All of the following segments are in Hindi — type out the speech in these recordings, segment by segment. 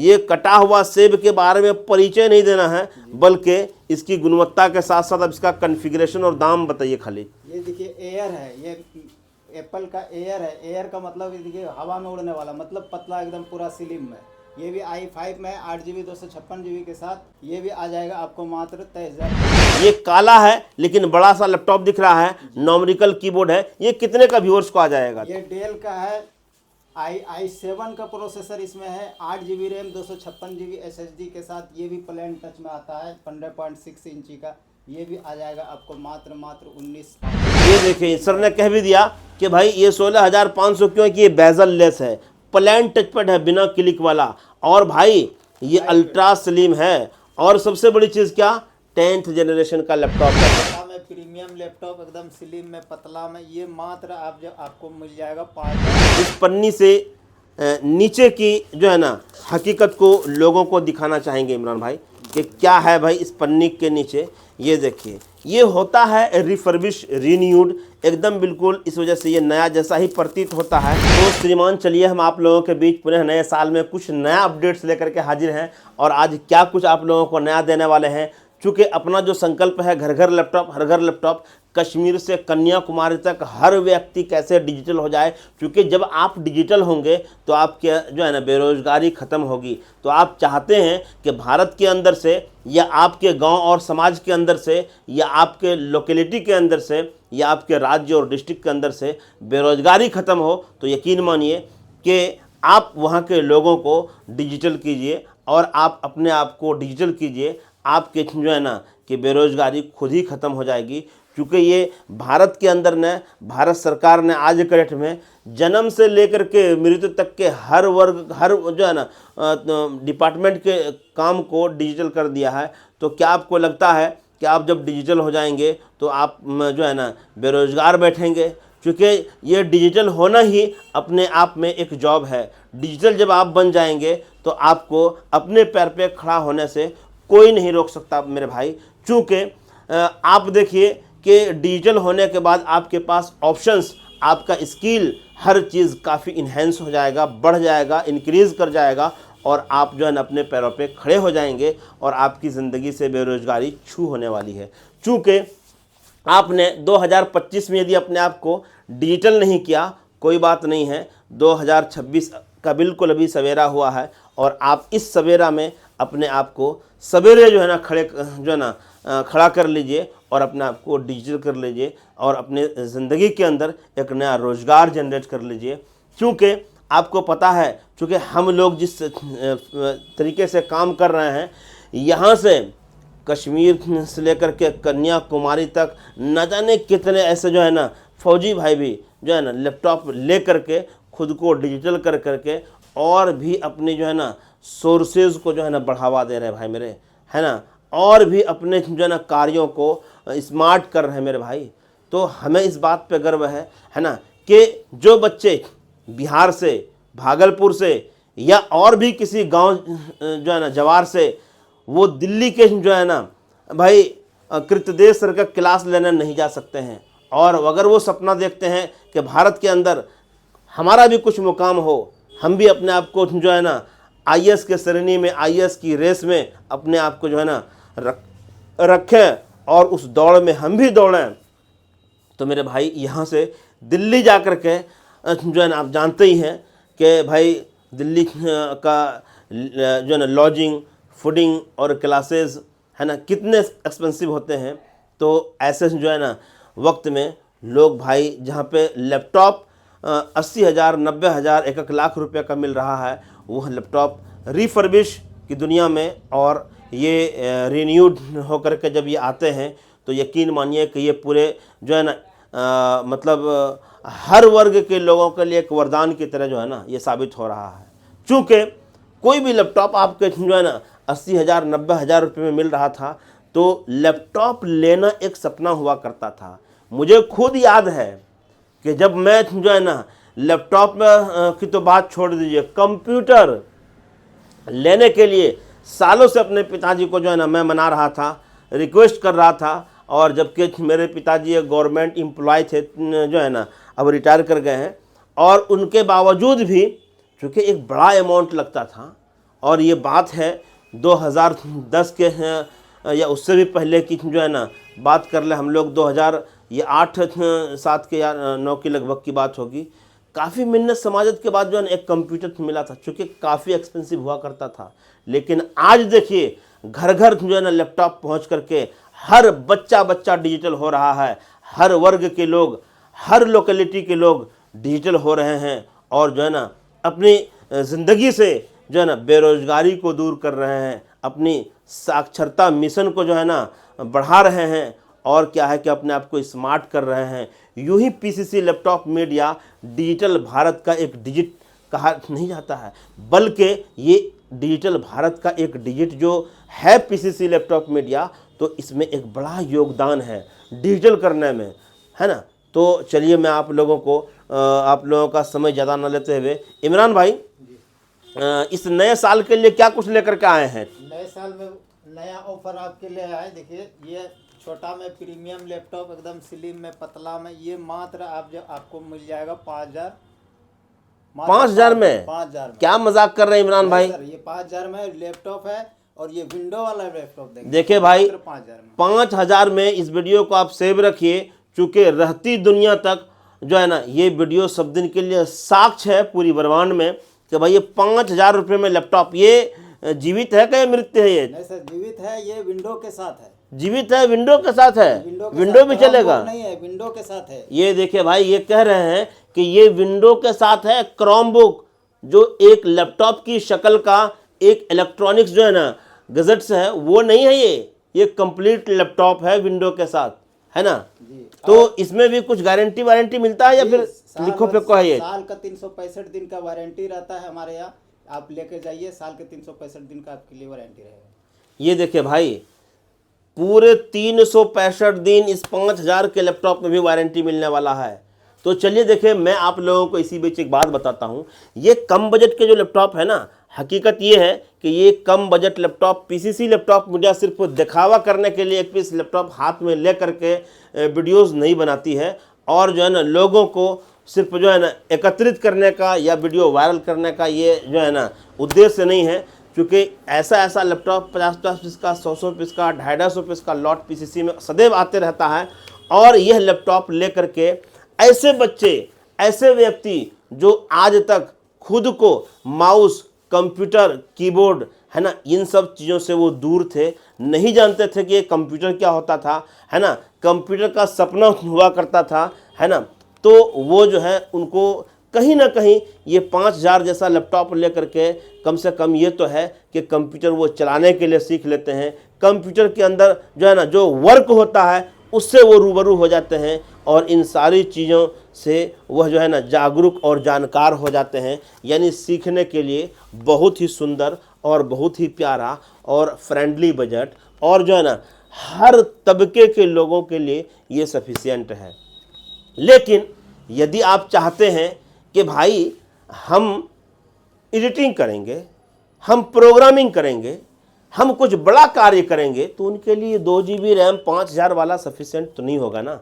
ये कटा हुआ सेब के बारे में परिचय नहीं देना है, बल्कि इसकी गुणवत्ता के साथ साथ अब इसका कॉन्फ़िगरेशन और दाम बताइए खाली। ये देखिए एयर है, ये एप्पल का एयर है। एयर का मतलब ये देखिए हवा में उड़ने वाला, मतलब पतला एकदम पूरा स्लिम में। ये भी i5 में 8GB 256GB के साथ ये भी आ जाएगा आपको मात्र 23,000। ये काला है लेकिन बड़ा सा लैपटॉप दिख रहा है, न्यूमेरिकल कीबोर्ड है। ये कितने का व्यूअर्स को आ जाएगा? ये डेल का है, i7 का प्रोसेसर इसमें है, 8GB रैम 256GB SSD के साथ। ये भी प्लेन टच में आता है, 15.6 इंची का। ये भी आ जाएगा आपको मात्र 19। ये देखिए सर ने कह भी दिया कि भाई ये 16,500 क्यों है कि ये बेजल लेस है, प्लेन टच पैड है बिना क्लिक वाला, और भाई ये अल्ट्रा स्लिम है। और सबसे बड़ी चीज़ क्या, 10th जनरेशन का लैपटॉप है में प्रीमियम लैपटॉप एकदम स्लिम में पतला में। ये मात्र आपको मिल जाएगा 5। इस पन्नी से नीचे की जो है ना हकीकत को लोगों को दिखाना चाहेंगे इमरान भाई कि क्या है भाई इस पन्नी के नीचे। ये देखिए, ये होता है रिफर्बिश रीन्यूड, एकदम बिल्कुल, इस वजह से ये नया जैसा ही प्रतीत होता है। तो श्रीमान चलिए हम आप लोगों के बीच पुनः नए साल में कुछ नया अपडेट्स लेकर के हाजिर हैं। और आज क्या कुछ आप लोगों को नया देने वाले हैं, चूँकि अपना जो संकल्प है घर घर लैपटॉप हर घर लैपटॉप, कश्मीर से कन्याकुमारी तक हर व्यक्ति कैसे डिजिटल हो जाए। क्योंकि जब आप डिजिटल होंगे तो आपके जो है ना बेरोजगारी ख़त्म होगी। तो आप चाहते हैं कि भारत के अंदर से या आपके गांव और समाज के अंदर से या आपके लोकेलिटी के अंदर से या आपके राज्य और डिस्ट्रिक्ट के अंदर से बेरोजगारी ख़त्म हो, तो यकीन मानिए कि आप वहाँ के लोगों को डिजिटल कीजिए और आप अपने आप को डिजिटल कीजिए। आपके जो है ना कि बेरोजगारी खुद ही ख़त्म हो जाएगी। क्योंकि ये भारत के अंदर ने भारत सरकार ने आज के डेट में जन्म से लेकर के मृत्यु तक के हर वर्ग, हर जो है ना डिपार्टमेंट के काम को डिजिटल कर दिया है। तो क्या आपको लगता है कि आप जब डिजिटल हो जाएंगे तो आप जो है ना बेरोजगार बैठेंगे? क्योंकि ये डिजिटल होना ही अपने आप में एक जॉब है। डिजिटल जब आप बन जाएंगे तो आपको अपने पैर पे खड़ा होने से कोई नहीं रोक सकता मेरे भाई। चूँकि आप देखिए कि डिजिटल होने के बाद आपके पास ऑप्शंस, आपका स्किल, हर चीज़ काफ़ी इन्हेंस हो जाएगा, बढ़ जाएगा, इंक्रीज़ कर जाएगा, और आप जो है ना अपने पैरों पे खड़े हो जाएंगे और आपकी ज़िंदगी से बेरोजगारी छू होने वाली है। चूँकि आपने 2025 में यदि अपने आप को डिजिटल नहीं किया, कोई बात नहीं है, 2026 का बिल्कुल अभी सवेरा हुआ है और आप इस सवेरा में अपने आप को सवेरे जो है ना जो है ना खड़ा कर लीजिए और अपने आप को डिजिटल कर लीजिए और अपने ज़िंदगी के अंदर एक नया रोज़गार जनरेट कर लीजिए। क्योंकि आपको पता है, चूँकि हम लोग जिस तरीके से काम कर रहे हैं, यहाँ से कश्मीर से लेकर के कन्याकुमारी तक न जाने कितने ऐसे जो है ना फौजी भाई भी जो है ना लैपटॉप ले करके खुद को डिजिटल कर करके और भी अपनी जो है ना सोर्सेज को जो है ना बढ़ावा दे रहे हैं भाई मेरे, है ना, और भी अपने जो है ना कार्यों को स्मार्ट कर रहे हैं मेरे भाई। तो हमें इस बात पे गर्व है ना, कि जो बच्चे बिहार से, भागलपुर से या और भी किसी गांव जो है ना जवार से, वो दिल्ली के जो है ना भाई कृतदेश सर का क्लास लेने नहीं जा सकते हैं। और अगर वो सपना देखते हैं कि भारत के अंदर हमारा भी कुछ मुकाम हो, हम भी अपने आप को जो है ना IAS के श्रेणी में, IAS की रेस में अपने आप को जो है ना रखें और उस दौड़ में हम भी दौड़ें, तो मेरे भाई यहाँ से दिल्ली जा कर के जो है ना आप जानते ही हैं कि भाई दिल्ली का जो है ना लॉजिंग, फूडिंग और क्लासेस है ना कितने एक्सपेंसिव होते हैं। तो ऐसे जो है ना वक्त में लोग भाई जहाँ पे लैपटॉप 80,000, 90,000, 1 लाख रुपए का मिल रहा है, वह लैपटॉप रिफर्बिश की दुनिया में और ये रिन्यूड होकर के जब ये आते हैं तो यकीन मानिए कि ये पूरे जो है ना मतलब हर वर्ग के लोगों के लिए एक वरदान की तरह जो है ना ये साबित हो रहा है। चूँकि कोई भी लैपटॉप आपके जो है ना 80,000, 90,000 रुपये में मिल रहा था, तो लैपटॉप लेना एक सपना हुआ करता था। मुझे खुद याद है कि जब मैं जो है ना लैपटॉप में की तो बात छोड़ दीजिए, कंप्यूटर लेने के लिए सालों से अपने पिताजी को जो है ना मैं मना रहा था, रिक्वेस्ट कर रहा था। और जबकि मेरे पिताजी एक गवर्नमेंट एम्प्लॉय थे, जो है ना अब रिटायर कर गए हैं, और उनके बावजूद भी चूँकि एक बड़ा अमाउंट लगता था और ये बात है 2010 के हैं या उससे भी पहले की जो है ना बात कर ले हम लोग 2008-7 के या 9 के लगभग की बात होगी। काफ़ी मिन्नत समाजत के बाद जो है ना एक कंप्यूटर मिला था, चूँकि काफ़ी एक्सपेंसिव हुआ करता था। लेकिन आज देखिए घर घर जो है ना लैपटॉप पहुँच करके हर बच्चा डिजिटल हो रहा है, हर वर्ग के लोग, हर लोकेलिटी के लोग डिजिटल हो रहे हैं और जो है ना अपनी ज़िंदगी से जो है ना बेरोजगारी को दूर कर रहे हैं, अपनी साक्षरता मिशन को जो है ना बढ़ा रहे हैं और क्या है कि अपने आप को स्मार्ट कर रहे हैं। यूं ही PCC laptop media digital Bharat का एक डिजिट कहा नहीं जाता है, बल्कि ये डिजिटल भारत का एक डिजिट जो है पीसीसी लैपटॉप मीडिया, तो इसमें एक बड़ा योगदान है डिजिटल करने में, है ना। तो चलिए मैं आप लोगों का समय ज़्यादा न लेते हुए इमरान भाई इस नए साल के लिए क्या कुछ लेकर के आए हैं? नए साल में नया ऑफर आपके लिए आया। देखिए ये छोटा में प्रीमियम लैपटॉप एकदम स्लिम में पतला में, ये मात्र आपको मिल जाएगा 5,000 में। 5,000 में। क्या मजाक कर रहे हैं इमरान भाई? सर ये 5,000 में लैपटॉप है और ये विंडो वाला लैपटॉप देखिए भाई 5,000 में इस वीडियो को आप सेव रखिए, चूँकि रहती दुनिया तक जो है ना ये वीडियो सब दिन के लिए साक्ष्य है पूरी ब्रह्मांड में कि भाई ये 5,000 रुपये में लैपटॉप, ये जीवित है क्या मृत है? ये नहीं सर जीवित है, ये विंडो के साथ है। जीवित है, विंडो के साथ है, विंडो भी चलेगा? नहीं है, विंडो के साथ है। ये देखिए भाई ये कह रहे हैं कि ये विंडो के साथ है। क्रोमबुक जो एक लैपटॉप की शक्ल का एक इलेक्ट्रॉनिक्स जो है ना गजेट्स है वो नहीं है, ये कंप्लीट लैपटॉप है विंडो के साथ, है ना। तो इसमें भी कुछ गारंटी वारंटी मिलता है या फिर लिखो फेंको है? ये साल का 365 दिन का वारंटी रहता है हमारे यहाँ, आप लेके जाइए, साल के 365 दिन का आपके लिए वारंटी रहेगा। ये देखिए भाई पूरे 365 दिन इस 5,000 के लैपटॉप में भी वारंटी मिलने वाला है। तो चलिए देखिए मैं आप लोगों को इसी बीच एक बात बताता हूँ। ये कम बजट के जो लैपटॉप है ना, हकीकत ये है कि ये कम budget laptop PCC laptop media सिर्फ दिखावा करने के लिए एक पीस लैपटॉप हाथ में ले करके वीडियोस नहीं बनाती है और जो है ना लोगों को सिर्फ जो है ना एकत्रित करने का या वीडियो वायरल करने का ये जो है ना उद्देश्य नहीं है। क्योंकि ऐसा लैपटॉप 50-50 पीस का, 100 पीस का, 250 पीस का लॉट पीसीसी में सदैव आते रहता है और यह लैपटॉप ले करके ऐसे बच्चे, ऐसे व्यक्ति जो आज तक खुद को माउस, कंप्यूटर, कीबोर्ड, है ना, इन सब चीज़ों से वो दूर थे, नहीं जानते थे कि ये कंप्यूटर क्या होता था, है ना, कंप्यूटर का सपना हुआ करता था, है ना। तो वो जो है उनको कहीं ना कहीं ये 5,000 जैसा लैपटॉप लेकर के कम से कम ये तो है कि कंप्यूटर वो चलाने के लिए सीख लेते हैं। कंप्यूटर के अंदर जो है ना जो वर्क होता है उससे वो रूबरू हो जाते हैं और इन सारी चीज़ों से वह जो है ना जागरूक और जानकार हो जाते हैं। यानी सीखने के लिए बहुत ही सुंदर और बहुत ही प्यारा और फ्रेंडली बजट और जो है ना हर तबके के लोगों के लिए ये सफिशिएंट है। लेकिन यदि आप चाहते हैं कि भाई हम एडिटिंग करेंगे, हम प्रोग्रामिंग करेंगे, हम कुछ बड़ा कार्य करेंगे, तो उनके लिए 2 GB रैम 5,000 वाला सफिशिएंट तो नहीं होगा ना।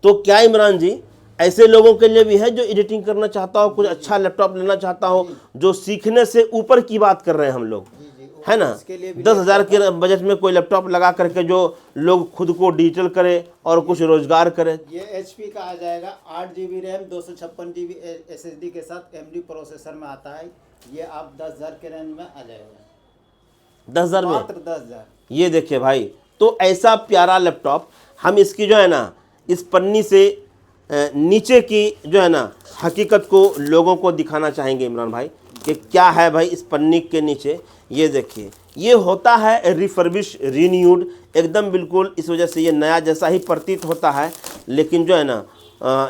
तो क्या इमरान जी ऐसे लोगों के लिए भी है जो एडिटिंग करना चाहता हो, कुछ अच्छा लैपटॉप लेना चाहता हो, जो सीखने से ऊपर की बात कर रहे हैं हम लोग, है ना। 10,000 के बजट में कोई लैपटॉप लगा करके जो लोग खुद को डिजिटल करे और कुछ रोजगार करे। ये HP का आ जाएगा, 8 GB रैम 256 GB SSD के साथ AMD प्रोसेसर में आता है। ये आप 10,000 के रेंज में आ जाएगा, 10,000 में, मात्र 10,000। ये देखिए भाई, तो ऐसा प्यारा लैपटॉप हम इसकी जो है ना इस पन्नी से नीचे की जो है ना हकीकत को लोगों को दिखाना चाहेंगे इमरान भाई कि क्या है भाई इस पन्नी के नीचे। ये देखिए ये होता है रिफर्बिश, रीन्यूड, एकदम बिल्कुल, इस वजह से ये नया जैसा ही प्रतीत होता है, लेकिन जो है ना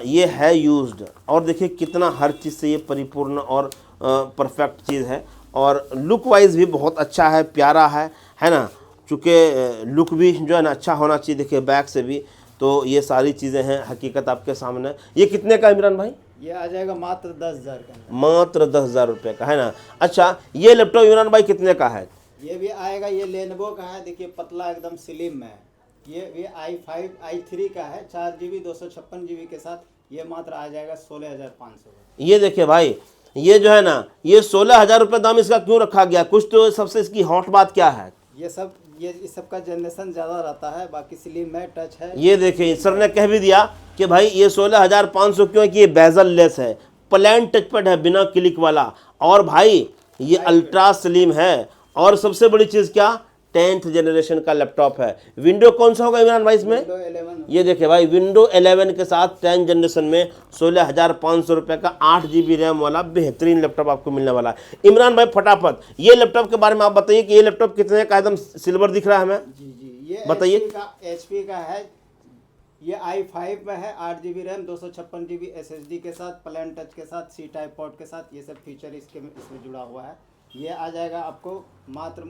ये है यूज्ड। और देखिए कितना हर चीज़ से ये परिपूर्ण और परफेक्ट चीज़ है और लुक वाइज भी बहुत अच्छा है, प्यारा है ना। चूँकि लुक भी जो है ना अच्छा होना चाहिए, देखिए बैक से भी। तो ये सारी चीज़ें हैं हकीकत आपके सामने। ये कितने का इमरान भाई? ये आ जाएगा मात्र 10,000 का, मात्र 10,000 रुपये का, है ना। अच्छा ये लैपटॉप इमरान भाई कितने का है? ये भी आएगा, ये लेनोवो का है, देखिए पतला एकदम स्लिम है। ये i5 i3 का है, 4 GB 256 GB के साथ। ये मात्र आ जाएगा 16,500 का। ये देखिए भाई ये जो है ना, ये 16,000 रुपये दाम इसका क्यों रखा गया? कुछ तो सबसे इसकी हॉट बात क्या है? ये इस सब का जनरेशन ज़्यादा रहता है, बाकी स्लिम है, टच है। ये देखिए सर ने कह भी दिया कि भाई ये 16,500 क्यों है कि ये बेजल लेस है, प्लेन टच पैड है बिना क्लिक वाला, और भाई ये अल्ट्रा स्लिम है, और सबसे बड़ी चीज़ क्या, 10th जनरेशन का लैपटॉप है। विंडो कौन सा होगा इमरान भाई इसमें? विंडो 11। ये देखिए भाई, विंडो 11 के साथ 10th जनरेशन में 16,500 रुपये का 8 GB रैम वाला बेहतरीन लैपटॉप आपको मिलने वाला है। इमरान भाई फटाफट ये लैपटॉप के बारे में आप बताइए कि ये लैपटॉप कितने का, एकदम सिल्वर दिख रहा है हमें, जी ये बताइए। HP का है, ये i5 में है, 8 GB रैम, 256 GB SSD के साथ, प्लेन टच के साथ, C टाइप पोर्ट के साथ, ये सब फीचर इसमें जुड़ा हुआ है। ये आ जाएगा आपको मात्र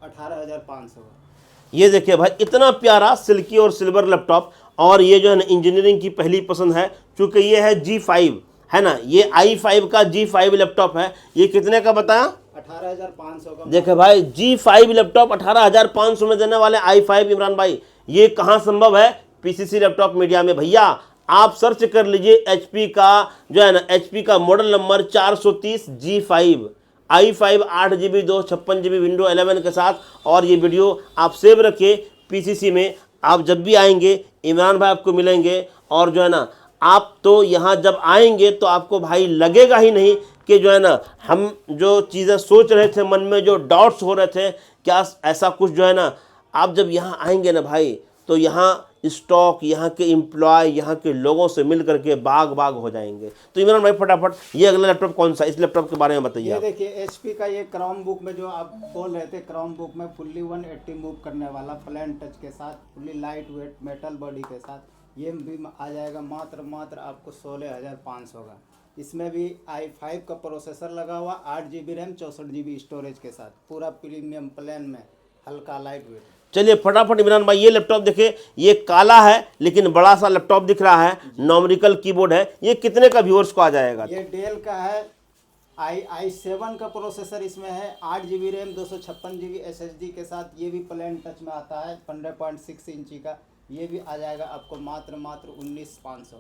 18,500 का। ये देखिए भाई, इतना प्यारा सिल्की और सिल्वर लैपटॉप, और ये जो है ना इंजीनियरिंग की पहली पसंद है, क्योंकि ये है G5 है ना, ये i5 का G5 लैपटॉप है। ये कितने का बताया? 18,500 का। देखे भाई, G5 लैपटॉप 18,500 में देने वाले i5 इमरान भाई, ये कहाँ संभव है? PCC लैपटॉप मीडिया में। भैया आप सर्च कर लीजिए HP का जो है ना, HP का model number 430 G5 i5 8 GB 256 GB window 11 के साथ, और ये वीडियो आप सेव रखिए PCC में। आप जब भी आएंगे इमरान भाई आपको मिलेंगे, और जो है ना आप तो यहाँ जब आएंगे तो आपको भाई लगेगा ही नहीं कि जो है ना हम जो चीज़ें सोच रहे थे, मन में जो डाउट्स हो रहे थे, क्या ऐसा कुछ जो है ना, आप जब यहाँ आएंगे ना भाई, तो यहाँ स्टॉक, यहाँ के एम्प्लॉय, यहाँ के लोगों से मिल करके बाग बाग हो जाएंगे। तो इमरान भाई फटाफट ये अगला लैपटॉप कौन सा, इस लैपटॉप के बारे में बताइए। ये देखिए HP का ये क्राउन बुक में जो आप बोल रहे थे, क्राउन बुक में फुल्ली 180 मूव करने वाला, प्लेन टच के साथ, fully light weight metal body के साथ, ये भी आ जाएगा मात्र आपको 16,500 का। इसमें भी i5 का प्रोसेसर लगा हुआ, 8 GB रैम, 64 GB स्टोरेज के साथ, पूरा प्रीमियम प्लेन में, हल्का लाइट वेट। चलिए फटाफट इमरान भाई ये लैपटॉप देखिए, ये काला है लेकिन बड़ा सा लैपटॉप दिख रहा है, नॉमरिकल कीबोर्ड है। ये कितने का व्यूअर्स को आ जाएगा? ये डेल का है, i7 का प्रोसेसर इसमें है, 8 GB रैम, 256 GB SSD के साथ, ये भी प्लेन टच में आता है, 15.6 इंची का। ये भी आ जाएगा आपको मात्र 19,500।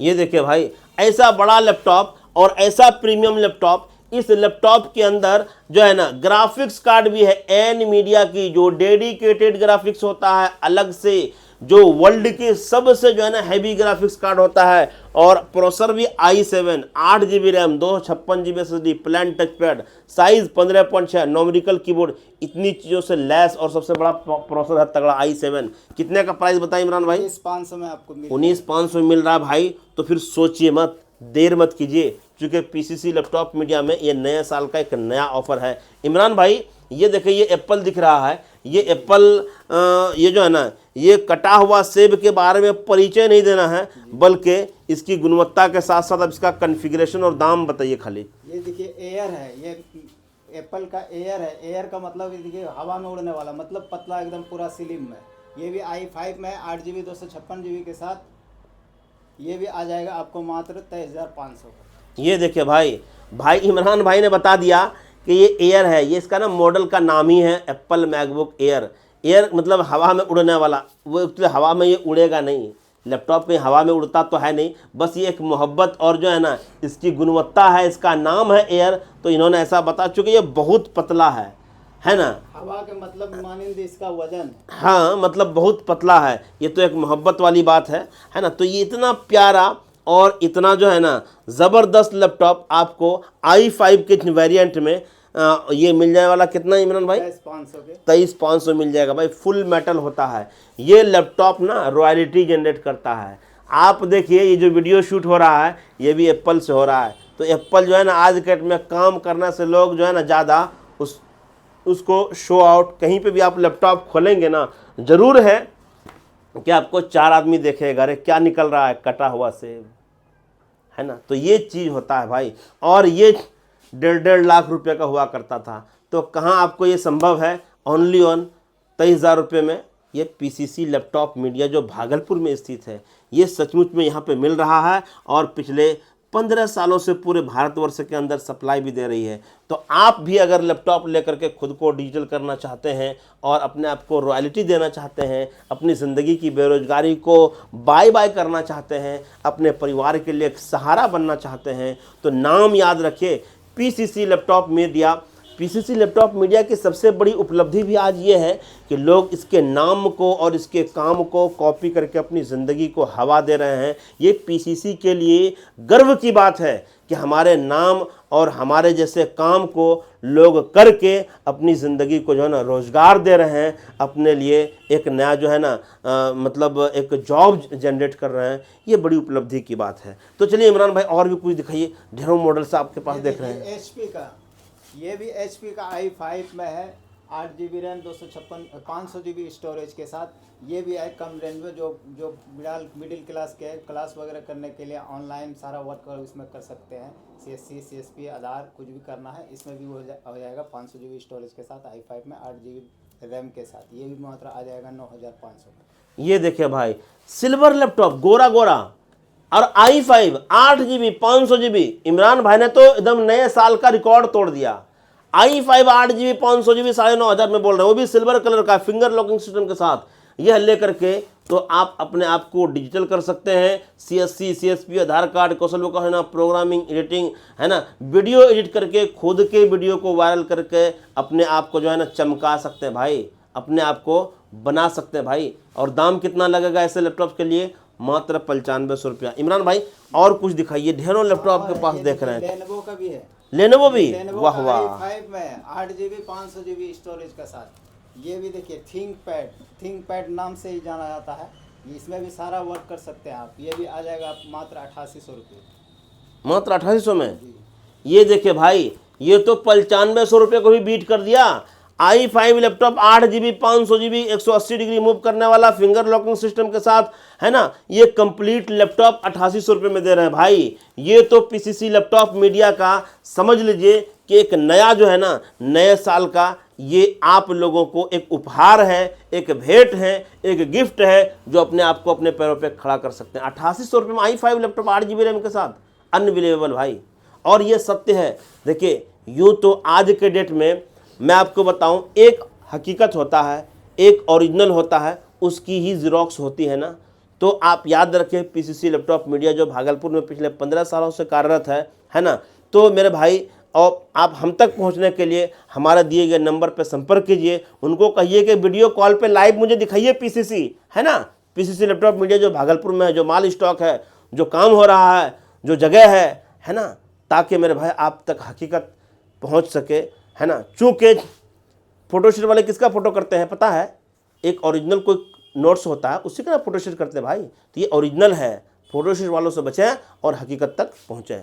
ये देखिए भाई, ऐसा बड़ा लैपटॉप और ऐसा प्रीमियम लैपटॉप, इस लैपटॉप के अंदर जो है ना ग्राफिक्स कार्ड भी है एनवीडिया की, जो डेडिकेटेड ग्राफिक्स होता है अलग से, जो वर्ल्ड के सबसे जो है ना हैवी ग्राफिक्स कार्ड होता है, और प्रोसेसर भी i7, 8 GB RAM, 256 GB SSD, plain touch pad, size 15.6, numerical keyboard, इतनी चीज़ों से लैस, और सबसे बड़ा प्रोसेसर है तगड़ा i7। कितने का प्राइस बताइए इमरान भाई? 19,500 में आपको 19,500 मिल रहा है भाई। तो फिर सोचिए मत, देर मत कीजिए, क्योंकि PCC लैपटॉप मीडिया में ये नए साल का एक नया ऑफर है। इमरान भाई ये देखिए, ये एप्पल दिख रहा है, ये एप्पल ये जो है ना, ये कटा हुआ सेब के बारे में परिचय नहीं देना है, बल्कि इसकी गुणवत्ता के साथ साथ अब इसका कॉन्फ़िगरेशन और दाम बताइए खाली। ये देखिए एयर है, ये एप्पल का एयर है। एयर का मतलब ये देखिए हवा में उड़ने वाला, मतलब पतला एकदम पूरा स्लिम में। ये भी i5 में 8 GB 256 GB के साथ, ये भी आ जाएगा आपको मात्र 23,500 का। ये देखिए भाई इमरान भाई ने बता दिया कि ये एयर है, ये इसका ना मॉडल का नाम ही है एप्पल मैकबुक एयर। एयर मतलब हवा में उड़ने वाला, वो एक्चुअली हवा में ये उड़ेगा नहीं, लैपटॉप में हवा में उड़ता तो है नहीं, बस ये एक मोहब्बत और जो है ना इसकी गुणवत्ता है, इसका नाम है एयर। तो इन्होंने ऐसा बता चुके ये बहुत पतला है ना, हवा के मतलब मानिंद इसका वजन, हाँ मतलब बहुत पतला है, ये तो एक मोहब्बत वाली बात है ना। तो ये इतना प्यारा और इतना जो है ना ज़बरदस्त लैपटॉप आपको i5 के वेरिएंट में ये मिल जाने वाला कितना इमरान भाई? 23,500 मिल जाएगा भाई। फुल मेटल होता है ये लैपटॉप ना, रॉयल्टी जनरेट करता है। आप देखिए ये जो वीडियो शूट हो रहा है ये भी एप्पल से हो रहा है। तो एप्पल जो है ना आज के डेट में काम करने से लोग जो है ना ज़्यादा उसको शो आउट, कहीं पे भी आप लैपटॉप खोलेंगे ना ज़रूर है कि आपको 4 आदमी देखेगा, अरे क्या निकल रहा है, कटा हुआ सेब है ना। तो ये चीज़ होता है भाई, और ये 1.5 लाख रुपए का हुआ करता था। तो कहाँ आपको ये संभव है? ओनली ऑन 23,000 रुपये में ये PCC लैपटॉप मीडिया जो भागलपुर में स्थित है, ये सचमुच में यहाँ पे मिल रहा है। और पिछले 15 सालों से पूरे भारतवर्ष के अंदर सप्लाई भी दे रही है। तो आप भी अगर लैपटॉप लेकर के खुद को डिजिटल करना चाहते हैं और अपने आप को रॉयल्टी देना चाहते हैं, अपनी ज़िंदगी की बेरोजगारी को बाय बाय करना चाहते हैं, अपने परिवार के लिए एक सहारा बनना चाहते हैं, तो नाम याद रखिए, PCC laptop media. PCC laptop media की सबसे बड़ी उपलब्धि भी आज ये है कि लोग इसके नाम को और इसके काम को कॉपी करके अपनी ज़िंदगी को हवा दे रहे हैं। ये पीसीसी के लिए गर्व की बात है कि हमारे नाम और हमारे जैसे काम को लोग करके अपनी ज़िंदगी को जो है ना रोज़गार दे रहे हैं, अपने लिए एक नया जो है ना मतलब एक जॉब जनरेट कर रहे हैं। ये बड़ी उपलब्धि की बात है। तो चलिए इमरान भाई और भी कुछ दिखाइए, ढेरों मॉडल्स आपके पास देख रहे हैं। HP का, ये भी HP का i5 में है, 8 GB रैम 500 GB स्टोरेज के साथ। ये भी है कम रेंज में, जो मिडिल क्लास के क्लास वगैरह करने के लिए ऑनलाइन सारा वर्क इसमें कर सकते हैं। CSC CSP आधार कुछ भी करना है इसमें भी हो जाएगा 500 GB स्टोरेज के साथ, i5 में 8 GB रैम के साथ। ये भी मात्र आ जाएगा 9,500 में। ये देखिए भाई, सिल्वर लैपटॉप गोरा गोरा और i5 8 GB 500 GB। इमरान भाई ने तो एकदम नए साल का रिकॉर्ड तोड़ दिया। i5 8 GB 500 GB 9,500 में बोल रहे हैं, वो भी सिल्वर कलर का फिंगर लॉकिंग सिस्टम के साथ। यह लेकर के तो आप अपने आप को डिजिटल कर सकते हैं। CSC CSP आधार कार्ड, कौशल विकास है ना, प्रोग्रामिंग एडिटिंग है ना, वीडियो एडिट करके खुद के वीडियो को वायरल करके अपने आप को जो है ना चमका सकते हैं भाई, अपने आप को बना सकते हैं भाई। और दाम कितना लगेगा ऐसे लैपटॉप के लिए? मात्र 9500 रुपया। इमरान भाई और कुछ दिखाइए, ढेरों लैपटॉप आपके पास देख रहे हैं। लेनोवो का भी है, लेनोवो भी, लेनोवो वाह वाह। i5 में 8 GB 500 GB स्टोरेज के साथ। ये भी देखिए थिंकपैड नाम से ही जाना जाता है। इसमें भी सारा वर्क कर सकते हैं आप। ये भी आ जाएगा आप मात्र 8800 रुपये। मात्र 8800 में। ये देखिए भाई, ये तो 9500 रुपये को भी बीट कर दिया। i5 laptop 8 GB 500 GB 180 degree move करने वाला फिंगर लॉकिंग सिस्टम के साथ है ना। ये कंप्लीट लैपटॉप 8800 रुपये में दे रहे हैं भाई। ये तो पीसीसी लैपटॉप मीडिया का समझ लीजिए कि एक नया जो है ना, नए साल का ये आप लोगों को एक उपहार है, एक भेंट है, एक गिफ्ट है, जो अपने आप को अपने पैरों पे खड़ा कर सकते हैं। 8800 रुपये में i5 लैपटॉप 8 GB रैम के साथ, अनबिलीवेबल भाई। और ये सत्य है। देखिए, यूँ तो आज के डेट में मैं आपको बताऊं, एक हकीकत होता है, एक ओरिजिनल होता है, उसकी ही ज़ेरॉक्स होती है ना। तो आप याद रखें, पीसीसी लैपटॉप मीडिया जो भागलपुर में पिछले 15 सालों से कार्यरत है ना। तो मेरे भाई, और आप हम तक पहुंचने के लिए हमारे दिए गए नंबर पर संपर्क कीजिए। उनको कहिए कि वीडियो कॉल पे लाइव मुझे दिखाइए पीसीसी, है ना। पीसीसी लैपटॉप मीडिया जो भागलपुर में है, जो माल स्टॉक है, जो काम हो रहा है, जो जगह है ना, ताकि मेरे भाई आप तक हकीकत पहुंच सके, है ना। चूँकि फोटोशूट वाले किसका फ़ोटो करते हैं पता है? एक ओरिजिनल कोई नोट्स होता है, उसी का फोटोशूट करते हैं भाई। तो ये ओरिजिनल है। फोटोशूट वालों से बचें और हकीकत तक पहुँचें।